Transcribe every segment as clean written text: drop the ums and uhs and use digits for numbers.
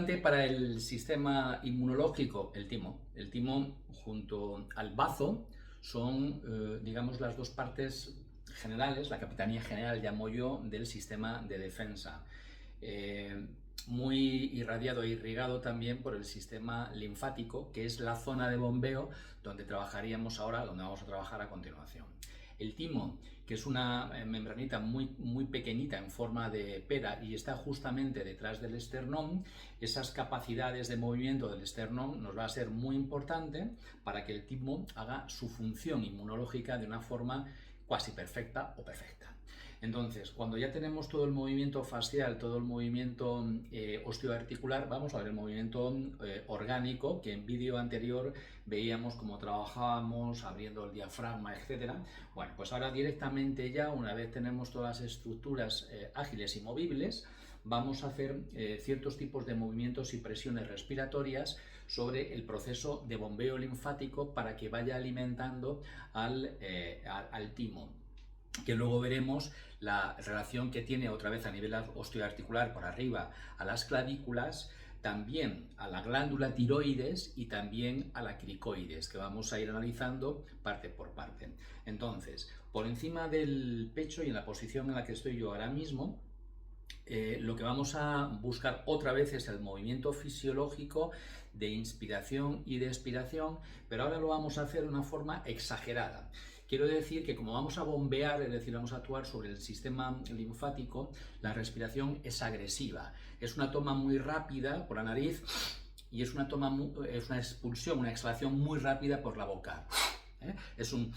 importante para el sistema inmunológico, el timo. El timo junto al bazo son, digamos, las dos partes generales, la capitanía general, llamo yo, del sistema de defensa. Muy irradiado e irrigado también por el sistema linfático, que es la zona de bombeo donde trabajaríamos ahora, donde vamos a trabajar a continuación. El timo, que es una membranita muy pequeñita en forma de pera y está justamente detrás del esternón, esas capacidades de movimiento del esternón nos va a ser muy importante para que el timo haga su función inmunológica de una forma cuasi perfecta o perfecta. Entonces, cuando ya tenemos todo el movimiento fascial, todo el movimiento osteoarticular, vamos a ver el movimiento orgánico, que en vídeo anterior veíamos cómo trabajábamos, abriendo el diafragma, etc. Bueno, pues ahora directamente ya, una vez tenemos todas las estructuras ágiles y movibles, vamos a hacer ciertos tipos de movimientos y presiones respiratorias sobre el proceso de bombeo linfático para que vaya alimentando al timo, que luego veremos la relación que tiene otra vez a nivel osteoarticular por arriba a las clavículas, también a la glándula tiroides y también a la cricoides, que vamos a ir analizando parte por parte. Entonces, por encima del pecho y en la posición en la que estoy yo ahora mismo, lo que vamos a buscar otra vez es el movimiento fisiológico de inspiración y de expiración, pero ahora lo vamos a hacer de una forma exagerada. Quiero decir que como vamos a bombear, es decir, vamos a actuar sobre el sistema linfático, la respiración es agresiva. Es una toma muy rápida por la nariz y es una expulsión, una exhalación muy rápida por la boca. Es un...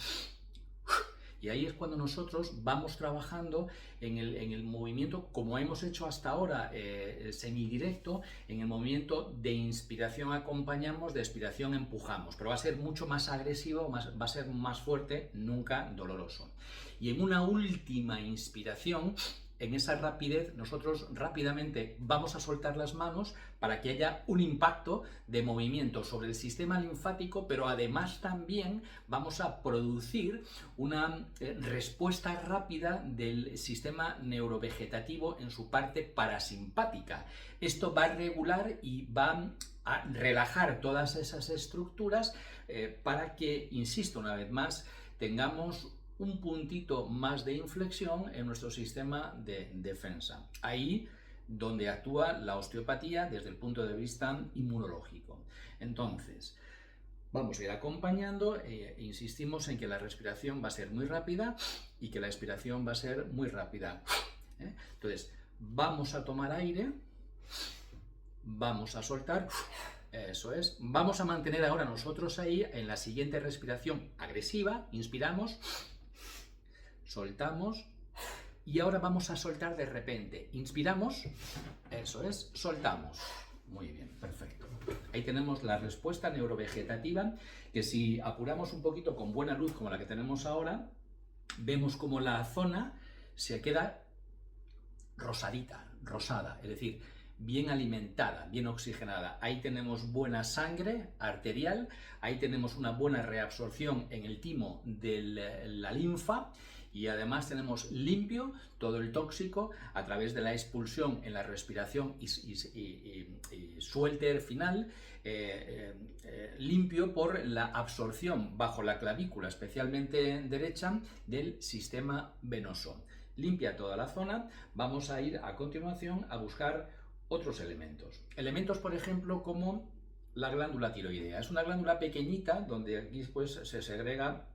Y ahí es cuando nosotros vamos trabajando en el movimiento, como hemos hecho hasta ahora, semidirecto, en el movimiento de inspiración acompañamos, de expiración empujamos, pero va a ser mucho más agresivo, va a ser más fuerte, nunca doloroso. Y en una última inspiración, en esa rapidez, nosotros rápidamente vamos a soltar las manos para que haya un impacto de movimiento sobre el sistema linfático, pero además también vamos a producir una respuesta rápida del sistema neurovegetativo en su parte parasimpática. Esto va a regular y va a relajar todas esas estructuras para que, insisto una vez más, tengamos un puntito más de inflexión en nuestro sistema de defensa. Ahí donde actúa la osteopatía desde el punto de vista inmunológico. Entonces, vamos a ir acompañando e insistimos en que la respiración va a ser muy rápida y que la expiración va a ser muy rápida. Entonces, vamos a tomar aire, vamos a soltar. Eso es. Vamos a mantener ahora nosotros ahí en la siguiente respiración agresiva. Inspiramos, soltamos y ahora vamos a soltar de repente. Inspiramos, eso es, soltamos. Muy bien, perfecto. Ahí tenemos la respuesta neurovegetativa, que si apuramos un poquito con buena luz como la que tenemos ahora, vemos como la zona se queda rosadita, rosada, es decir, bien alimentada, bien oxigenada. Ahí tenemos buena sangre arterial, ahí tenemos una buena reabsorción en el timo de la linfa y además tenemos limpio todo el tóxico a través de la expulsión en la respiración y suelter final, limpio por la absorción bajo la clavícula, especialmente derecha, del sistema venoso. Limpia toda la zona. Vamos a ir a continuación a buscar otros elementos. Elementos, por ejemplo, como la glándula tiroidea. Es una glándula pequeñita donde aquí pues, se segrega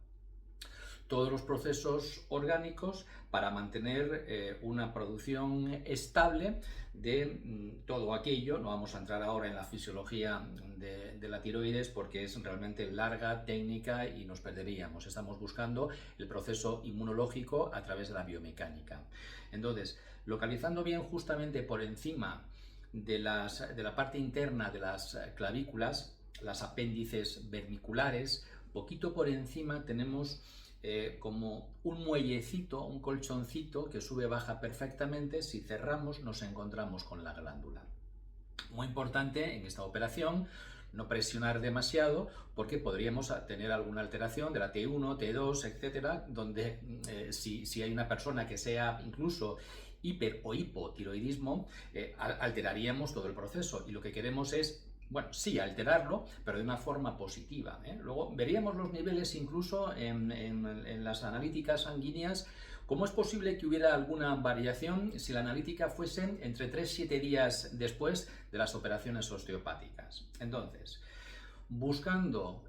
todos los procesos orgánicos para mantener una producción estable de todo aquello. No vamos a entrar ahora en la fisiología de la tiroides porque es realmente larga, técnica y nos perderíamos. Estamos buscando el proceso inmunológico a través de la biomecánica. Entonces, localizando bien justamente por encima de la parte interna de las clavículas, las apéndices vermiculares, poquito por encima tenemos como un muellecito, un colchoncito que sube-baja perfectamente. Si cerramos nos encontramos con la glándula. Muy importante en esta operación no presionar demasiado porque podríamos tener alguna alteración de la T1, T2, etcétera, donde si hay una persona que sea incluso hiper o hipotiroidismo, alteraríamos todo el proceso. Y lo que queremos es, bueno, sí, alterarlo, pero de una forma positiva, ¿eh? Luego veríamos los niveles incluso en las analíticas sanguíneas. ¿Cómo es posible que hubiera alguna variación si la analítica fuese entre 3 y 7 días después de las operaciones osteopáticas? Entonces, buscando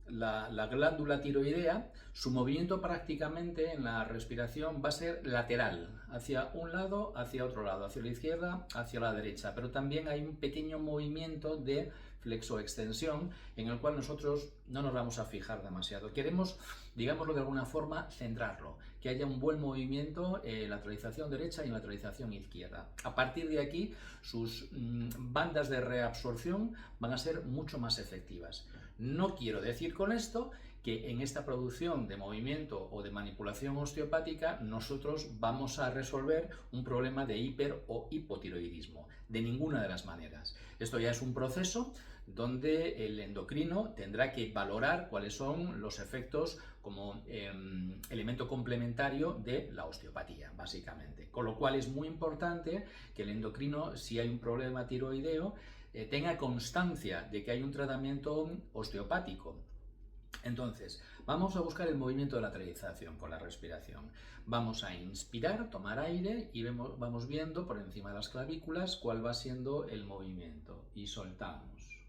la glándula tiroidea, su movimiento prácticamente en la respiración va a ser lateral, hacia un lado, hacia otro lado, hacia la izquierda, hacia la derecha, pero también hay un pequeño movimiento de flexoextensión en el cual nosotros no nos vamos a fijar demasiado. Queremos, digámoslo de alguna forma, centrarlo, que haya un buen movimiento en lateralización derecha y en lateralización izquierda. A partir de aquí, sus bandas de reabsorción van a ser mucho más efectivas. No quiero decir con esto que en esta producción de movimiento o de manipulación osteopática nosotros vamos a resolver un problema de hiper o hipotiroidismo, de ninguna de las maneras. Esto ya es un proceso donde el endocrino tendrá que valorar cuáles son los efectos como elemento complementario de la osteopatía, básicamente. Con lo cual es muy importante que el endocrino, si hay un problema tiroideo, tenga constancia de que hay un tratamiento osteopático. Entonces, vamos a buscar el movimiento de lateralización con la respiración. Vamos a inspirar, tomar aire y vamos viendo por encima de las clavículas cuál va siendo el movimiento. Y soltamos.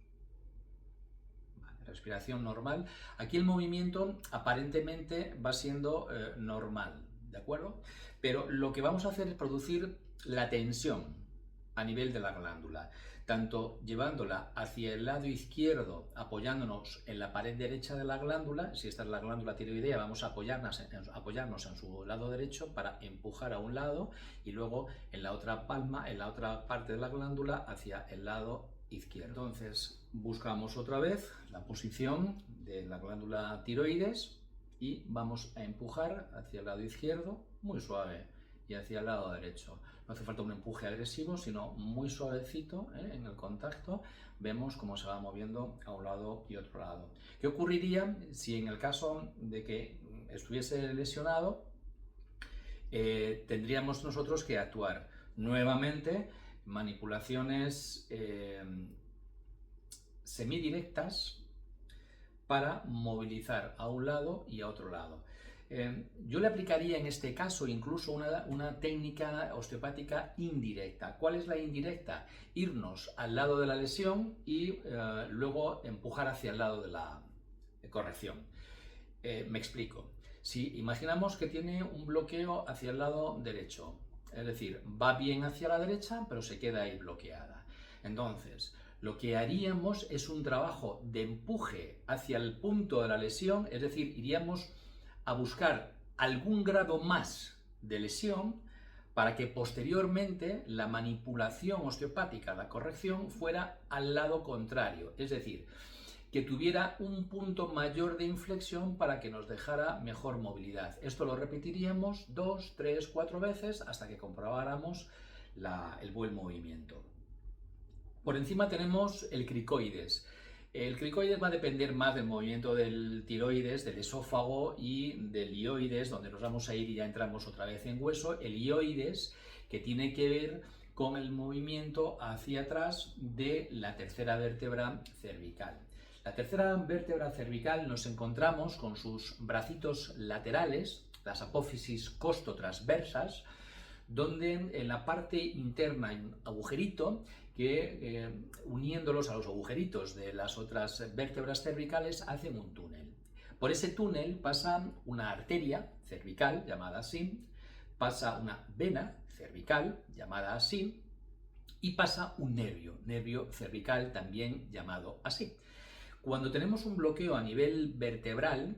Vale, respiración normal. Aquí el movimiento aparentemente va siendo normal, ¿de acuerdo? Pero lo que vamos a hacer es producir la tensión a nivel de la glándula, tanto llevándola hacia el lado izquierdo, apoyándonos en la pared derecha de la glándula. Si esta es la glándula tiroidea, vamos a apoyarnos en su lado derecho para empujar a un lado, y luego en la otra palma, en la otra parte de la glándula, hacia el lado izquierdo. Entonces buscamos otra vez la posición de la glándula tiroides y vamos a empujar hacia el lado izquierdo, muy suave, y hacia el lado derecho. No hace falta un empuje agresivo, sino muy suavecito, en el contacto. Vemos cómo se va moviendo a un lado y otro lado. ¿Qué ocurriría si en el caso de que estuviese lesionado, tendríamos nosotros que actuar nuevamente manipulaciones semidirectas para movilizar a un lado y a otro lado? Yo le aplicaría en este caso incluso una técnica osteopática indirecta. ¿Cuál es la indirecta? Irnos al lado de la lesión y luego empujar hacia el lado de la corrección. Me explico. Si imaginamos que tiene un bloqueo hacia el lado derecho, es decir, va bien hacia la derecha, pero se queda ahí bloqueada. Entonces, lo que haríamos es un trabajo de empuje hacia el punto de la lesión, es decir, iríamos a buscar algún grado más de lesión para que posteriormente la manipulación osteopática, la corrección, fuera al lado contrario, es decir, que tuviera un punto mayor de inflexión para que nos dejara mejor movilidad. Esto lo repetiríamos 2, 3, 4 veces hasta que comprobáramos el buen movimiento. Por encima tenemos el cricoides. El cricoides va a depender más del movimiento del tiroides, del esófago y del ioides, donde nos vamos a ir y ya entramos otra vez en hueso. El ioides, que tiene que ver con el movimiento hacia atrás de la tercera vértebra cervical. La tercera vértebra cervical nos encontramos con sus bracitos laterales, las apófisis costotransversas, donde en la parte interna hay un agujerito que uniéndolos a los agujeritos de las otras vértebras cervicales hacen un túnel. Por ese túnel pasa una arteria cervical llamada así, pasa una vena cervical llamada así y pasa un nervio cervical también llamado así. Cuando tenemos un bloqueo a nivel vertebral,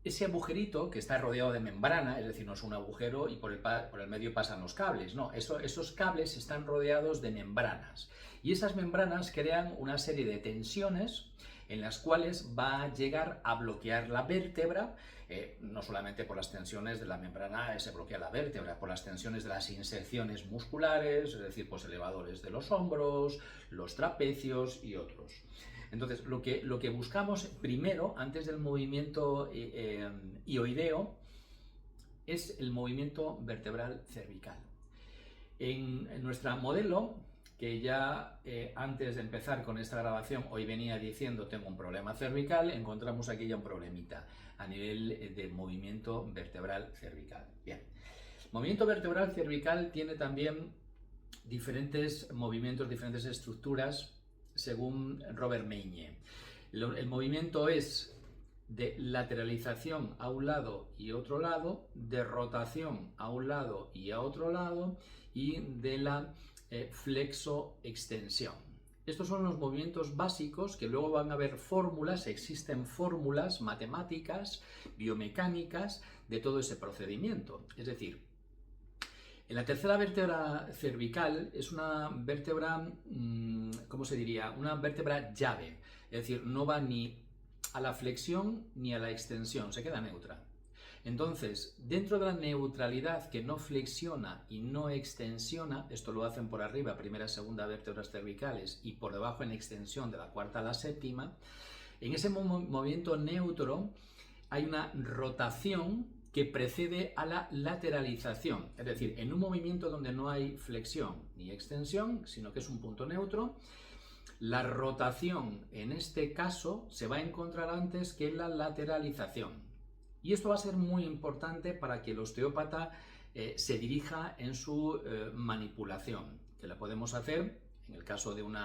ese agujerito que está rodeado de membrana, es decir, no es un agujero y por el medio pasan los cables, no, esos cables están rodeados de membranas y esas membranas crean una serie de tensiones en las cuales va a llegar a bloquear la vértebra, no solamente por las tensiones de la membrana se bloquea la vértebra, por las tensiones de las inserciones musculares, es decir, pues elevadores de los hombros, los trapecios y otros. Entonces, lo que buscamos primero, antes del movimiento ioideo, es el movimiento vertebral cervical. En nuestro modelo, que ya antes de empezar con esta grabación hoy venía diciendo tengo un problema cervical, encontramos aquí ya un problemita a nivel de movimiento vertebral cervical. Bien, movimiento vertebral cervical tiene también diferentes movimientos, diferentes estructuras según Robert Meynier. El movimiento es de lateralización a un lado y otro lado, de rotación a un lado y a otro lado, y de la flexo-extensión. Estos son los movimientos básicos que luego van a haber fórmulas, existen fórmulas matemáticas, biomecánicas de todo ese procedimiento. Es decir, en la tercera vértebra cervical es una vértebra, ¿cómo se diría? Una vértebra llave, es decir, no va ni a la flexión ni a la extensión, se queda neutra. Entonces, dentro de la neutralidad que no flexiona y no extensiona, esto lo hacen por arriba, primera y segunda vértebras cervicales, y por debajo en extensión de la cuarta a la séptima, en ese movimiento neutro hay una rotación que precede a la lateralización, es decir, en un movimiento donde no hay flexión ni extensión, sino que es un punto neutro, la rotación en este caso se va a encontrar antes que la lateralización. Y esto va a ser muy importante para que el osteópata se dirija en su manipulación, que la podemos hacer en el caso de un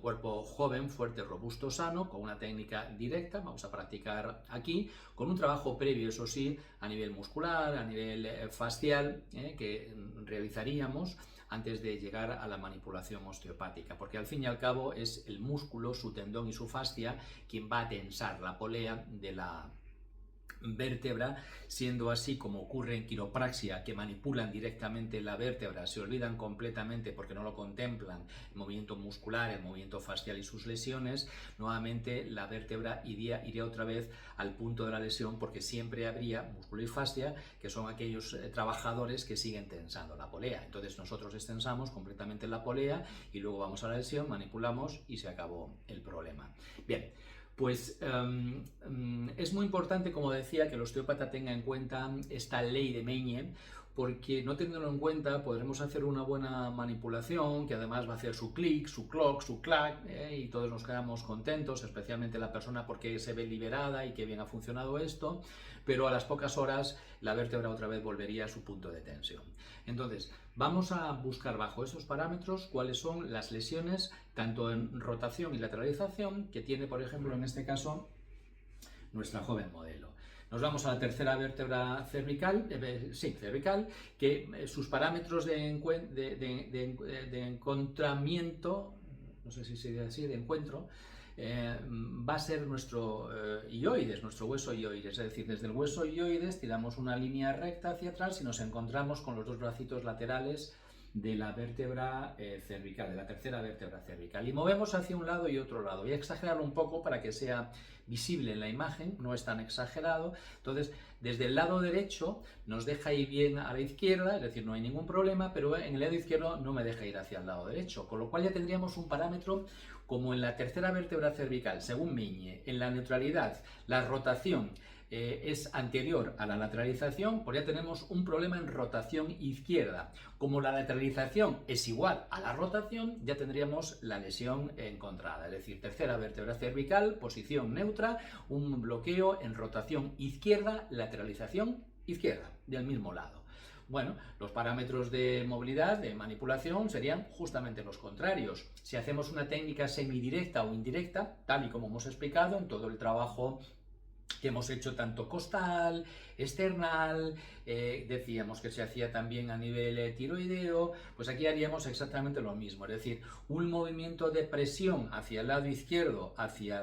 cuerpo joven, fuerte, robusto, sano, con una técnica directa. Vamos a practicar aquí, con un trabajo previo, eso sí, a nivel muscular, a nivel fascial, que realizaríamos antes de llegar a la manipulación osteopática, porque al fin y al cabo es el músculo, su tendón y su fascia quien va a tensar la polea de la vértebra, siendo así como ocurre en quiropraxia, que manipulan directamente la vértebra, se olvidan completamente porque no lo contemplan, el movimiento muscular, el movimiento fascial y sus lesiones. Nuevamente la vértebra iría otra vez al punto de la lesión, porque siempre habría músculo y fascia, que son aquellos trabajadores que siguen tensando la polea. Entonces nosotros extensamos completamente la polea y luego vamos a la lesión, manipulamos y se acabó el problema. Bien. Pues es muy importante, como decía, que el osteópata tenga en cuenta esta ley de Meynier, porque no teniéndolo en cuenta podremos hacer una buena manipulación que además va a hacer su clic, su clock, su clack, y todos nos quedamos contentos, especialmente la persona porque se ve liberada y que bien ha funcionado esto, pero a las pocas horas la vértebra otra vez volvería a su punto de tensión. Entonces, vamos a buscar bajo esos parámetros cuáles son las lesiones, tanto en rotación y lateralización, que tiene, por ejemplo, en este caso, nuestra joven modelo. Nos vamos a la tercera vértebra cervical, cervical, que sus parámetros de encontramiento, no sé si se dice así, de encuentro, va a ser nuestro ioides, nuestro hueso ioides, es decir, desde el hueso ioides tiramos una línea recta hacia atrás y nos encontramos con los dos bracitos laterales de la vértebra cervical, de la tercera vértebra cervical, y movemos hacia un lado y otro lado. Voy a exagerarlo un poco para que sea visible en la imagen, no es tan exagerado. Entonces, desde el lado derecho nos deja ir bien a la izquierda, es decir, no hay ningún problema, pero en el lado izquierdo no me deja ir hacia el lado derecho, con lo cual ya tendríamos un parámetro como en la tercera vértebra cervical, según Meynier, en la neutralidad, la rotación es anterior a la lateralización, pues ya tenemos un problema en rotación izquierda. Como la lateralización es igual a la rotación, ya tendríamos la lesión encontrada. Es decir, tercera vértebra cervical, posición neutra, un bloqueo en rotación izquierda, lateralización izquierda, del mismo lado. Bueno, los parámetros de movilidad, de manipulación, serían justamente los contrarios. Si hacemos una técnica semidirecta o indirecta, tal y como hemos explicado en todo el trabajo que hemos hecho tanto costal, external, decíamos que se hacía también a nivel tiroideo, pues aquí haríamos exactamente lo mismo, es decir, un movimiento de presión hacia el lado izquierdo, hacia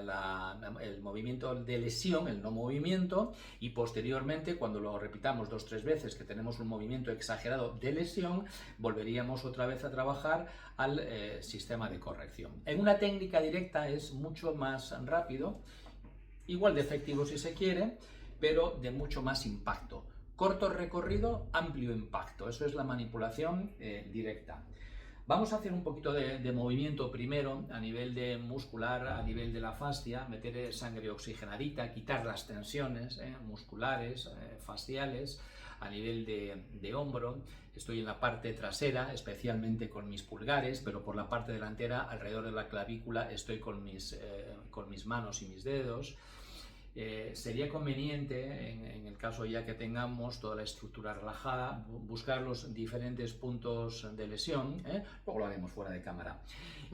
el movimiento de lesión, el no movimiento, y posteriormente, cuando lo repitamos 2 o 3 veces, que tenemos un movimiento exagerado de lesión, volveríamos otra vez a trabajar al sistema de corrección. En una técnica directa es mucho más rápido, igual de efectivo si se quiere, pero de mucho más impacto. Corto recorrido, amplio impacto. Eso es la manipulación directa. Vamos a hacer un poquito de movimiento primero a nivel de muscular, a nivel de la fascia, meter sangre oxigenadita, quitar las tensiones musculares, fasciales, a nivel de hombro, estoy en la parte trasera, especialmente con mis pulgares, pero por la parte delantera, alrededor de la clavícula, estoy con mis manos y mis dedos. Sería conveniente, en el caso ya que tengamos toda la estructura relajada, buscar los diferentes puntos de lesión, luego lo haremos fuera de cámara,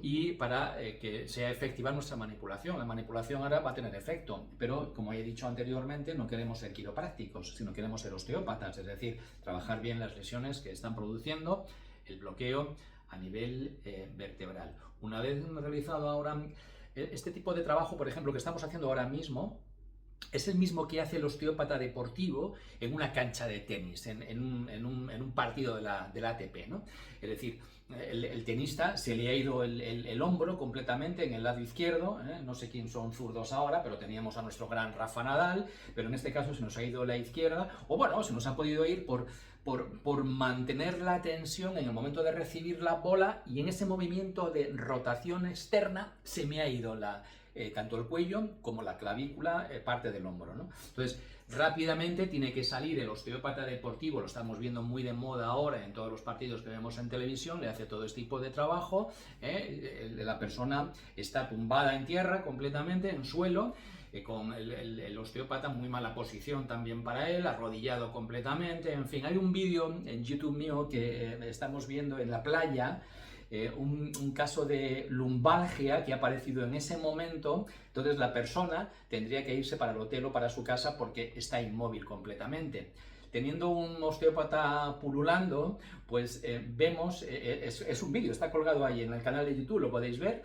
y para que sea efectiva nuestra manipulación. La manipulación ahora va a tener efecto, pero como he dicho anteriormente, no queremos ser quiroprácticos, sino queremos ser osteópatas, es decir, trabajar bien las lesiones que están produciendo el bloqueo a nivel vertebral. Una vez realizado ahora este tipo de trabajo, por ejemplo, que estamos haciendo ahora mismo, es el mismo que hace el osteópata deportivo en una cancha de tenis, en un partido de la ATP, ¿no? Es decir, el tenista se le ha ido el hombro completamente en el lado izquierdo, no sé quién son zurdos ahora, pero teníamos a nuestro gran Rafa Nadal, pero en este caso se nos ha ido la izquierda, o bueno, se nos ha podido ir por mantener la tensión en el momento de recibir la bola, y en ese movimiento de rotación externa se me ha ido tanto el cuello como la clavícula, parte del hombro, ¿no? Entonces, rápidamente tiene que salir el osteópata deportivo, lo estamos viendo muy de moda ahora en todos los partidos que vemos en televisión, le hace todo este tipo de trabajo, la persona está tumbada en tierra completamente, en suelo, con el osteópata muy mala posición también para él, arrodillado completamente, en fin, hay un vídeo en YouTube mío que estamos viendo en la playa, un caso de lumbalgia que ha aparecido en ese momento. Entonces la persona tendría que irse para el hotel o para su casa porque está inmóvil completamente. Teniendo un osteópata pululando, pues vemos, es un vídeo, está colgado ahí en el canal de YouTube, lo podéis ver,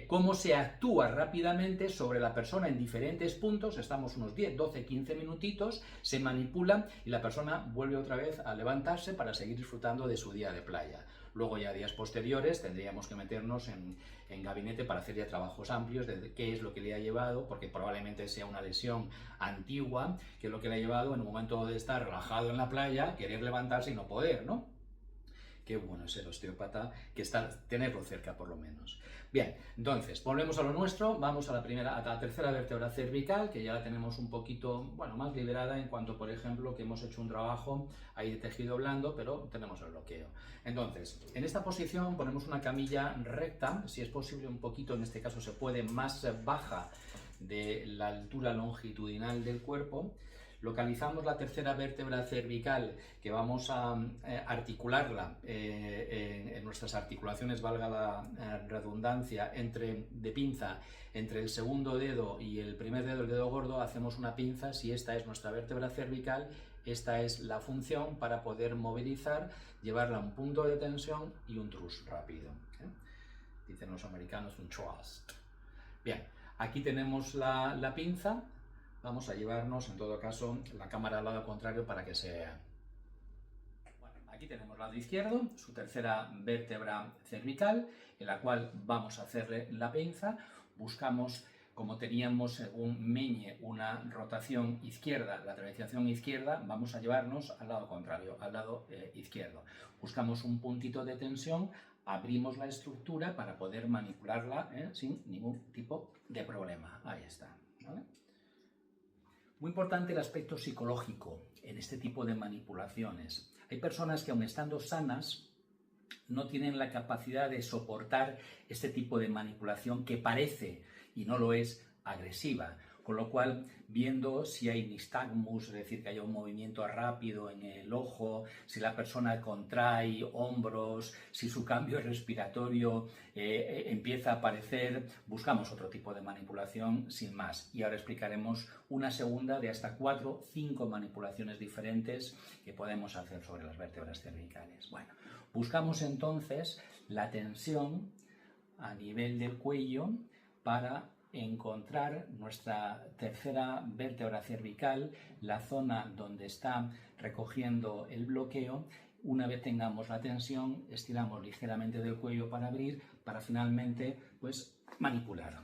cómo se actúa rápidamente sobre la persona en diferentes puntos. Estamos unos 10, 12, 15 minutitos, se manipula y la persona vuelve otra vez a levantarse para seguir disfrutando de su día de playa. Luego ya días posteriores tendríamos que meternos en gabinete para hacer ya trabajos amplios de qué es lo que le ha llevado, porque probablemente sea una lesión antigua, que es lo que le ha llevado en un momento de estar relajado en la playa, querer levantarse y no poder, ¿no? Qué bueno es el osteópata, tenerlo cerca por lo menos. Bien, entonces, volvemos a lo nuestro, vamos a la tercera vértebra cervical, que ya la tenemos un poquito, bueno, más liberada en cuanto, por ejemplo, que hemos hecho un trabajo ahí de tejido blando, pero tenemos el bloqueo. Entonces, en esta posición ponemos una camilla recta, si es posible un poquito, en este caso se puede, más baja de la altura longitudinal del cuerpo. Localizamos la tercera vértebra cervical, que vamos a articularla en nuestras articulaciones, valga la redundancia, de pinza entre el segundo dedo y el primer dedo, el dedo gordo, hacemos una pinza. Si esta es nuestra vértebra cervical, esta es la función para poder movilizar, llevarla a un punto de tensión y un thrust rápido. Dicen los americanos un thrust. Bien, aquí tenemos la pinza. Vamos a llevarnos, en todo caso, la cámara al lado contrario para que se vea. Bueno, aquí tenemos el lado izquierdo, su tercera vértebra cervical, en la cual vamos a hacerle la pinza. Buscamos, como teníamos según Meñe, una rotación izquierda, la translación izquierda, vamos a llevarnos al lado contrario, al lado izquierdo. Buscamos un puntito de tensión, abrimos la estructura para poder manipularla sin ningún tipo de problema. Ahí está, ¿vale? Muy importante el aspecto psicológico en este tipo de manipulaciones. Hay personas que, aun estando sanas, no tienen la capacidad de soportar este tipo de manipulación que parece, y no lo es, agresiva. Con lo cual, viendo si hay nistagmus, es decir, que haya un movimiento rápido en el ojo, si la persona contrae hombros, si su cambio respiratorio empieza a aparecer, buscamos otro tipo de manipulación sin más. Y ahora explicaremos una segunda de hasta 4 o 5 manipulaciones diferentes que podemos hacer sobre las vértebras cervicales. Bueno, buscamos entonces la tensión a nivel del cuello para encontrar nuestra tercera vértebra cervical, la zona donde está recogiendo el bloqueo. Una vez tengamos la tensión, estiramos ligeramente del cuello para abrir, para finalmente, pues, manipular.